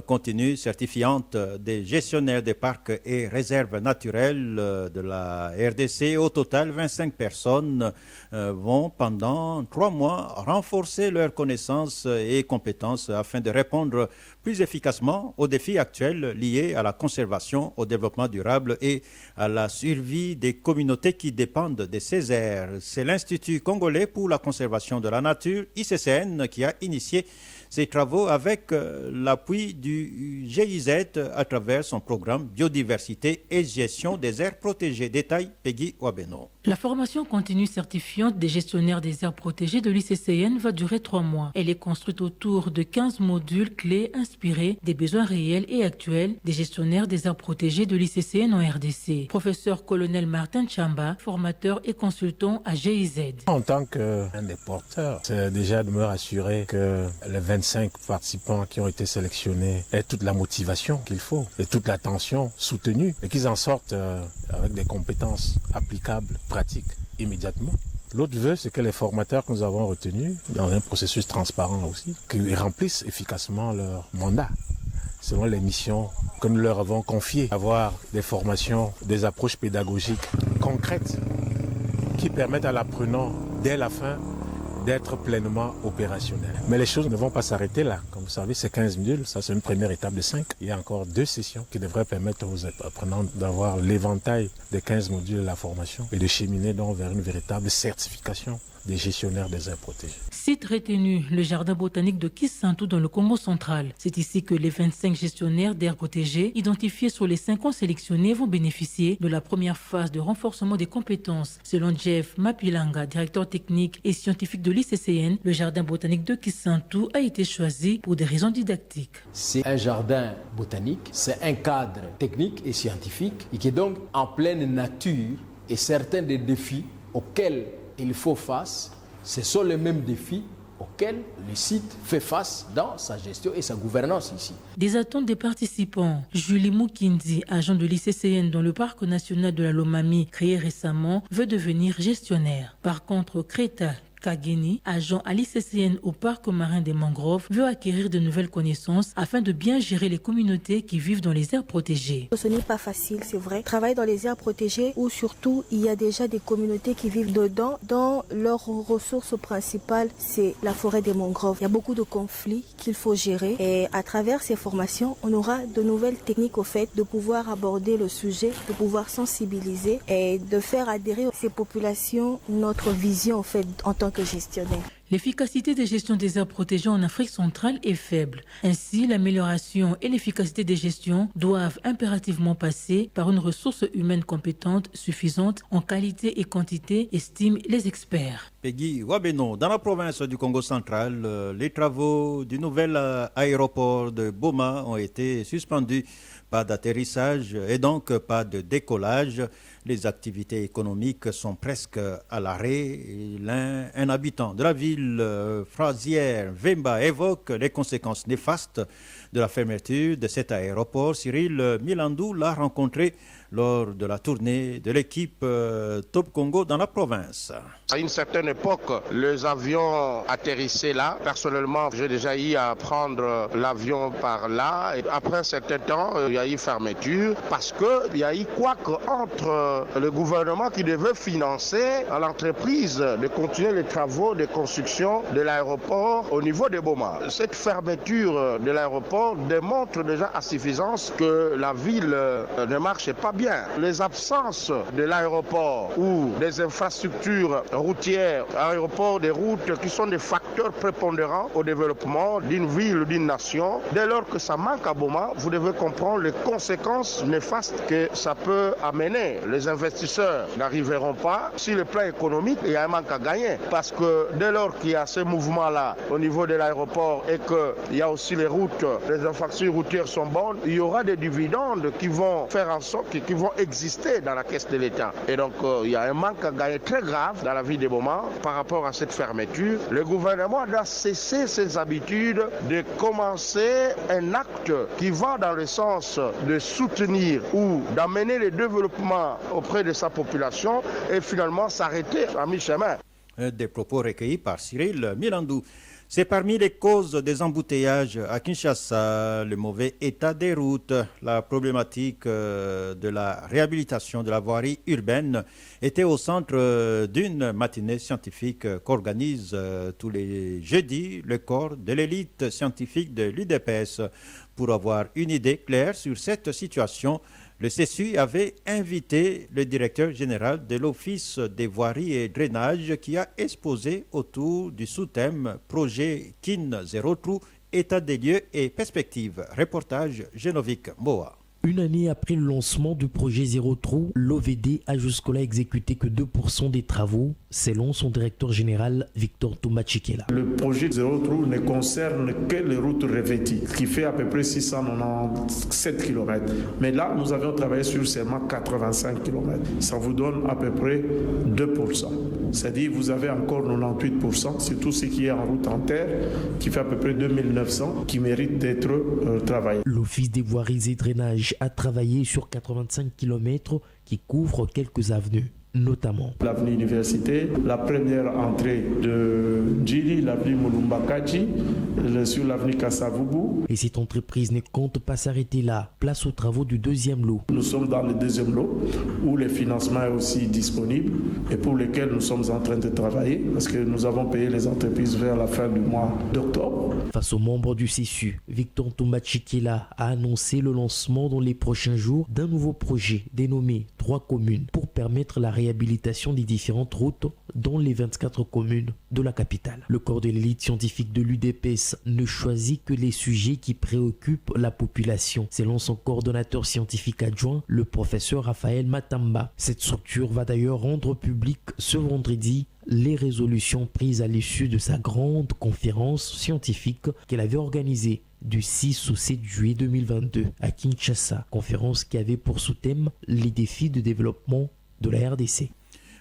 continue certifiante des gestionnaires des parcs et réserves naturelles de la RDC. Au total, 25 personnes vont pendant 3 mois renforcer leurs connaissances et compétences afin de répondre plus efficacement aux défis actuels liés à la conservation, au développement durable et à la survie des communautés qui dépendent de ces aires. C'est l'Institut congolais pour la conservation de la nature, ICCN, qui a initié ces travaux avec l'appui du GIZ à travers son programme Biodiversité et gestion des aires protégées. Détail Peggy Wabeno. La formation continue certifiante des gestionnaires des aires protégées de l'ICCN va durer 3 mois. Elle est construite autour de 15 modules clés inspirés des besoins réels et actuels des gestionnaires des aires protégées de l'ICCN en RDC. Professeur colonel Martin Chamba, formateur et consultant à GIZ. En tant qu'un des porteurs, c'est déjà de me rassurer que les 25 participants qui ont été sélectionnés aient toute la motivation qu'il faut et toute l'attention soutenue et qu'ils en sortent avec des compétences applicables, pratiques, immédiatement. L'autre vœu, c'est que les formateurs que nous avons retenus, dans un processus transparent aussi, qu'ils remplissent efficacement leur mandat selon les missions que nous leur avons confiées. Avoir des formations, des approches pédagogiques concrètes qui permettent à l'apprenant, dès la fin, d'être pleinement opérationnel. Mais les choses ne vont pas s'arrêter là. Comme vous savez, c'est 15 modules, ça c'est une première étape de 5. Il y a encore 2 sessions qui devraient permettre aux apprenants d'avoir l'éventail des 15 modules de la formation et de cheminer donc vers une véritable certification des gestionnaires des aires protégées. Site retenu, le jardin botanique de Kisantu dans le Congo central. C'est ici que les 25 gestionnaires d'aires protégées identifiés sur les 50 sélectionnés vont bénéficier de la première phase de renforcement des compétences. Selon Jeff Mapilanga, directeur technique et scientifique de l'ICCN, le jardin botanique de Kisantu a été choisi pour des raisons didactiques. C'est un jardin botanique, c'est un cadre technique et scientifique et qui est donc en pleine nature, et certains des défis auxquels il faut face, ce sont les mêmes défis auxquels le site fait face dans sa gestion et sa gouvernance ici. Des attentes des participants. Julie Mukindi, agent de l'ICCN dans le parc national de la Lomami, créé récemment, veut devenir gestionnaire. Par contre, Kreta Kageni, agent à l'ICCN au parc marin des mangroves, veut acquérir de nouvelles connaissances afin de bien gérer les communautés qui vivent dans les aires protégées. Ce n'est pas facile, c'est vrai. Travailler dans les aires protégées où surtout il y a déjà des communautés qui vivent dedans, dont leur ressource principale c'est la forêt des mangroves. Il y a beaucoup de conflits qu'il faut gérer et à travers ces formations, on aura de nouvelles techniques au fait de pouvoir aborder le sujet, de pouvoir sensibiliser et de faire adhérer ces populations notre vision au fait en tant que gestionnaire. L'efficacité des gestions des aires protégées en Afrique centrale est faible. Ainsi, l'amélioration et l'efficacité des gestions doivent impérativement passer par une ressource humaine compétente, suffisante en qualité et quantité, estiment les experts. Peggy Wabeno, dans la province du Congo central, les travaux du nouvel aéroport de Boma ont été suspendus. Pas d'atterrissage et donc pas de décollage. Les activités économiques sont presque à l'arrêt. Un habitant de la ville Frazière, Vemba, évoque les conséquences néfastes de la fermeture de cet aéroport. Cyril Milandou l'a rencontré lors de la tournée de l'équipe Top Congo dans la province. À une certaine époque, les avions atterrissaient là. Personnellement, j'ai déjà eu à prendre l'avion par là. Et après un certain temps, il y a eu fermeture parce qu'il y a eu couac entre le gouvernement qui devait financer à l'entreprise de continuer les travaux de construction de l'aéroport au niveau de Boma. Cette fermeture de l'aéroport démontre déjà à suffisance que la ville ne marche pas bien. Les absences de l'aéroport ou des infrastructures routières, aéroports, des routes qui sont des facteurs prépondérants au développement d'une ville ou d'une nation, dès lors que ça manque à Boma, vous devez comprendre les conséquences néfastes que ça peut amener. Les investisseurs n'arriveront pas. Sur le plan économique, il y a un manque à gagner parce que dès lors qu'il y a ce mouvement-là au niveau de l'aéroport et qu'il y a aussi les routes, les infrastructures routières sont bonnes, il y aura des dividendes qui vont faire en sorte qu'ils vont exister dans la caisse de l'État. Et donc, il y a un manque à gagner très grave dans la vie des Boma par rapport à cette fermeture. Le gouvernement doit cesser ses habitudes de commencer un acte qui va dans le sens de soutenir ou d'amener le développement auprès de sa population et finalement s'arrêter à mi-chemin. Des propos recueillis par Cyril Milandou. C'est parmi les causes des embouteillages à Kinshasa, le mauvais état des routes, la problématique de la réhabilitation de la voirie urbaine était au centre d'une matinée scientifique qu'organise tous les jeudis le corps de l'élite scientifique de l'UDPS. Pour avoir une idée claire sur cette situation, le CESU avait invité le directeur général de l'Office des voiries et drainages qui a exposé autour du sous-thème Projet KIN Zéro Trou, état des lieux et perspectives. Reportage Genovic Moa. Une année après le lancement du projet Zéro Trou, l'OVD a jusque-là exécuté que 2% des travaux, selon son directeur général Victor Toumachikela. Le projet Zéro Trou ne concerne que les routes revêties, qui fait à peu près 697 km. Mais là, nous avions travaillé sur seulement 85 km. Ça vous donne à peu près 2%. C'est-à-dire que vous avez encore 98%, c'est tout ce qui est en route en terre, qui fait à peu près 2900, qui mérite d'être travaillé. L'Office des voiries et drainages a travaillé sur 85 km qui couvrent quelques avenues. notamment. L'avenue Université, la première entrée de Djili, l'avenue Mulumbakaji, sur l'avenue Kassavubu. Et cette entreprise ne compte pas s'arrêter là. Place aux travaux du deuxième lot. Nous sommes dans le deuxième lot où le financement est aussi disponible et pour lequel nous sommes en train de travailler parce que nous avons payé les entreprises vers la fin du mois d'octobre. Face aux membres du CESU, Victor Tombachikela a annoncé le lancement dans les prochains jours d'un nouveau projet dénommé 3 communes pour permettre la réhabilitation des différentes routes dans les 24 communes de la capitale. Le corps de l'élite scientifique de l'UDPS ne choisit que les sujets qui préoccupent la population, selon son coordonnateur scientifique adjoint, le professeur Raphaël Matamba. Cette structure va d'ailleurs rendre public ce vendredi les résolutions prises à l'issue de sa grande conférence scientifique qu'elle avait organisée du 6 au 7 juillet 2022 à Kinshasa, conférence qui avait pour sous-thème les défis de développement de la RDC.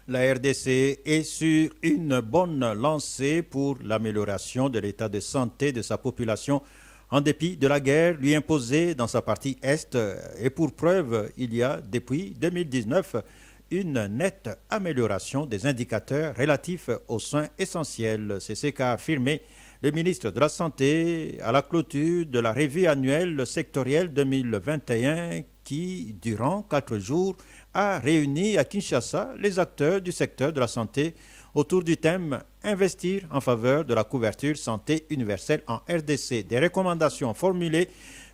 La RDC est sur une bonne lancée pour l'amélioration de l'état de santé de sa population en dépit de la guerre lui imposée dans sa partie Est. Et pour preuve, il y a depuis 2019 une nette amélioration des indicateurs relatifs aux soins essentiels. C'est ce qu'a affirmé le ministre de la Santé à la clôture de la revue annuelle sectorielle 2021 qui, durant 4 jours, a réuni à Kinshasa les acteurs du secteur de la santé autour du thème « Investir en faveur de la couverture santé universelle en RDC ». Des recommandations formulées,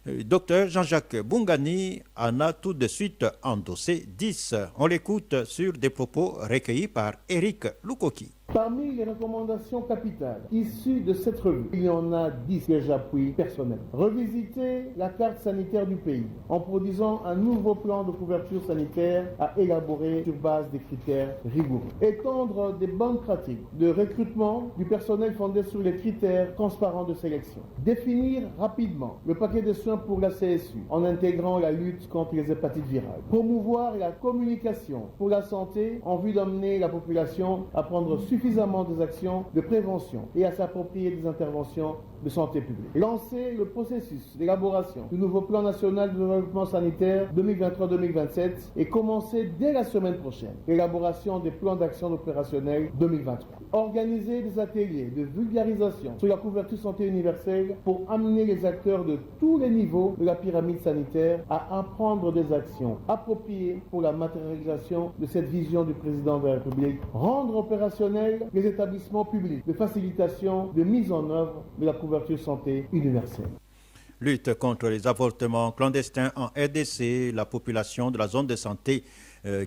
Dr Jean-Jacques Bungani en a tout de suite endossé 10. On l'écoute sur des propos recueillis par Eric Lukoki. Parmi les recommandations capitales issues de cette revue, il y en a 10 que j'appuie personnellement. Revisiter la carte sanitaire du pays en produisant un nouveau plan de couverture sanitaire à élaborer sur base des critères rigoureux. Étendre des bonnes pratiques de recrutement du personnel fondé sur les critères transparents de sélection. Définir rapidement le paquet de soins pour la CSU en intégrant la lutte contre les hépatites virales. Promouvoir la communication pour la santé en vue d'amener la population à prendre suffisamment des actions de prévention et à s'approprier des interventions de santé publique. Lancer le processus d'élaboration du nouveau plan national de développement sanitaire 2023-2027 et commencer dès la semaine prochaine l'élaboration des plans d'action opérationnels 2023. Organiser des ateliers de vulgarisation sur la couverture santé universelle pour amener les acteurs de tous les niveaux de la pyramide sanitaire à apprendre des actions appropriées pour la matérialisation de cette vision du président de la République. Rendre opérationnels les établissements publics de facilitation de mise en œuvre de la couverture santé universelle. Lutte contre les avortements clandestins en RDC, la population de la zone de santé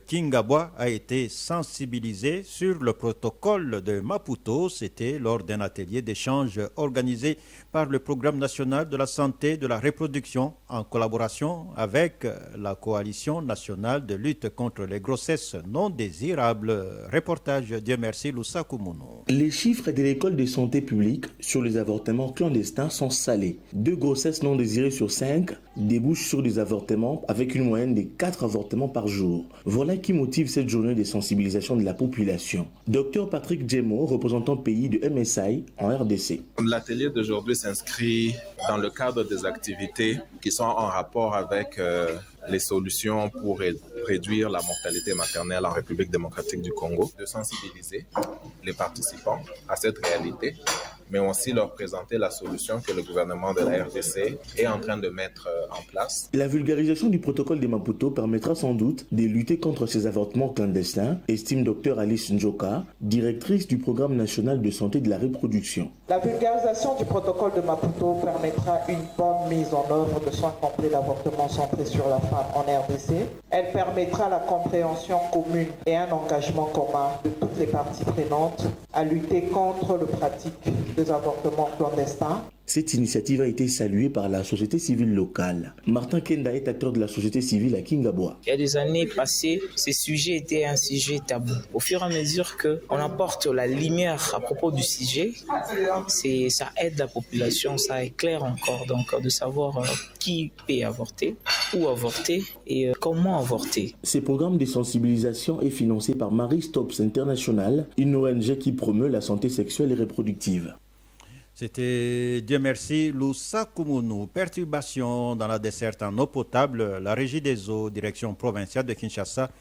Kingabwa a été sensibilisée sur le protocole de Maputo. C'était lors d'un atelier d'échange organisé par le Programme national de la santé de la reproduction en collaboration avec la Coalition nationale de lutte contre les grossesses non désirables. Reportage Dieu merci Lusakumunu. Les chiffres de l'école de santé publique sur les avortements clandestins sont salés. 2 grossesses non désirées sur 5 débouchent sur des avortements avec une moyenne de 4 avortements par jour. Voilà qui motive cette journée de sensibilisation de la population. Dr Patrick Djemo, représentant pays de MSI en RDC. L'atelier d'aujourd'hui s'inscrit dans le cadre des activités qui sont en rapport avec les solutions pour réduire la mortalité maternelle en République démocratique du Congo, de sensibiliser les participants à cette réalité, mais aussi leur présenter la solution que le gouvernement de la RDC est en train de mettre en place. La vulgarisation du protocole de Maputo permettra sans doute de lutter contre ces avortements clandestins, estime Dr Alice Njoka, directrice du Programme national de santé de la reproduction. La vulgarisation du protocole de Maputo permettra une bonne mise en œuvre de soins complets d'avortement centrés sur la femme en RDC. Elle permettra la compréhension commune et un engagement commun de toutes les parties prenantes à lutter contre le pratique des avortements clandestins. Cette initiative a été saluée par la société civile locale. Martin Kenda est acteur de la société civile à Kingabwa. Il y a des années passées, ces sujets étaient un sujet tabou. Au fur et à mesure qu'on apporte la lumière à propos du sujet, ça aide la population, ça éclaire encore donc de savoir qui peut avorter, où avorter et comment avorter. Ce programme de sensibilisation est financé par Marie Stops International, une ONG qui promeut la santé sexuelle et reproductive. C'était Dieu merci Lusakumunu. Perturbation dans la desserte en eau potable. La régie des eaux, direction provinciale de Kinshasa,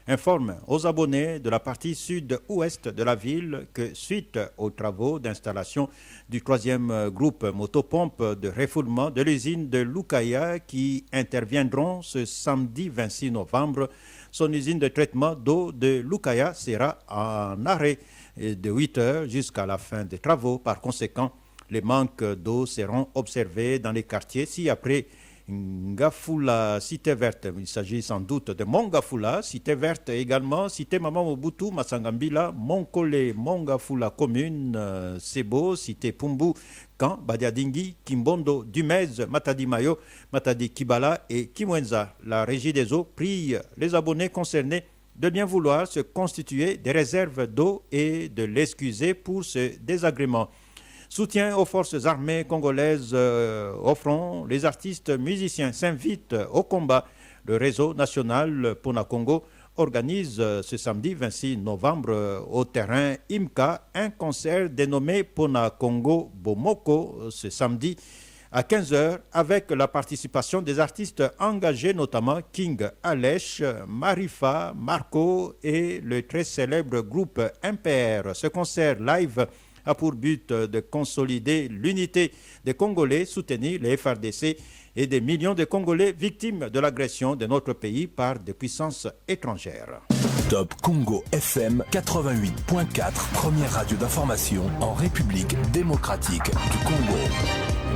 informe aux abonnés de la partie sud-ouest de la ville que suite aux travaux d'installation du 3e groupe motopompe de refoulement de l'usine de Lukaya qui interviendront ce samedi 26 novembre, son usine de traitement d'eau de Lukaya sera en arrêt de 8 heures jusqu'à la fin des travaux. Par conséquent, les manques d'eau seront observés dans les quartiers ci-après Ngafula, Cité Verte. Il s'agit sans doute de Mongafula, Cité Verte également, Cité Maman Mobutu, Masangambila, Monkole, Mongafula Commune, Sebo, Cité Pumbu, Kan, Badiadingi, Kimbondo, Dumez, Matadi Mayo, Matadi Kibala et Kimwenza. La Régie des eaux prie les abonnés concernés de bien vouloir se constituer des réserves d'eau et de l'excuser pour ce désagrément. Soutien aux forces armées congolaises au front, les artistes musiciens s'invitent au combat. Le réseau national Pona Congo organise ce samedi 26 novembre au terrain IMCA un concert dénommé Pona Congo Bomoko ce samedi à 15h avec la participation des artistes engagés, notamment King Alech, Marifa, Marco et le très célèbre groupe MPR. Ce concert live a pour but de consolider l'unité des Congolais, soutenir les FRDC et des millions de Congolais victimes de l'agression de notre pays par des puissances étrangères. Top Congo FM 88.4, première radio d'information en République démocratique du Congo.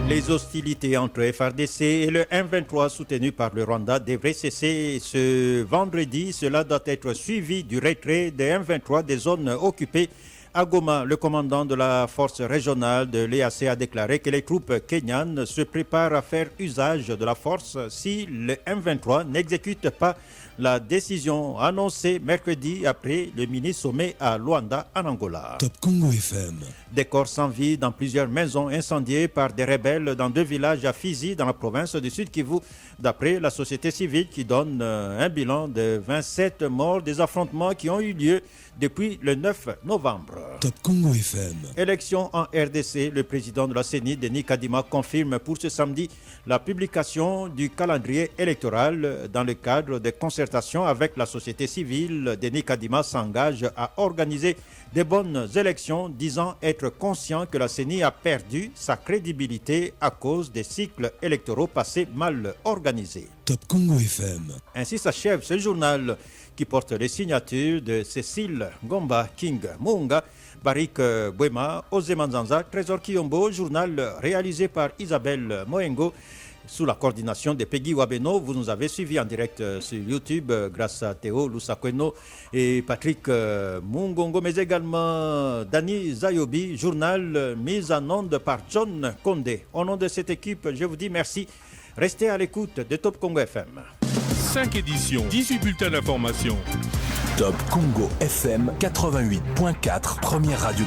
Les hostilités entre FRDC et le M23 soutenu par le Rwanda devraient cesser ce vendredi. Cela doit être suivi du retrait des M23 des zones occupées. À Goma, le commandant de la force régionale de l'EAC a déclaré que les troupes kenyanes se préparent à faire usage de la force si le M23 n'exécute pas la décision annoncée mercredi après le mini-sommet à Luanda, en Angola. Top Congo FM. Des corps sans vie dans plusieurs maisons incendiées par des rebelles dans 2 villages à Fizi, dans la province du Sud Kivu, d'après la société civile qui donne un bilan de 27 morts des affrontements qui ont eu lieu depuis le 9 novembre. Top Congo FM. Élection en RDC, le président de la CENI, Denis Kadima, confirme pour ce samedi la publication du calendrier électoral dans le cadre des concertations avec la société civile. Denis Kadima s'engage à organiser des bonnes élections, disant être conscient que la CENI a perdu sa crédibilité à cause des cycles électoraux passés mal organisés. Top Congo FM. Ainsi s'achève ce journal qui porte les signatures de Cécile Ngomba King Munga, Barik Bwema, Ozé Manzanza, Trésor Kiyombo, journal réalisé par Isabelle Moengo, sous la coordination de Peggy Wabeno. Vous nous avez suivis en direct sur YouTube grâce à Théo Lusakweno et Patrick Mungongo, mais également Dani Zayobi, journal mis en onde par John Condé. Au nom de cette équipe, je vous dis merci. Restez à l'écoute de Top Congo FM. 5 éditions, 18 bulletins d'information. Top Congo FM 88.4, première radio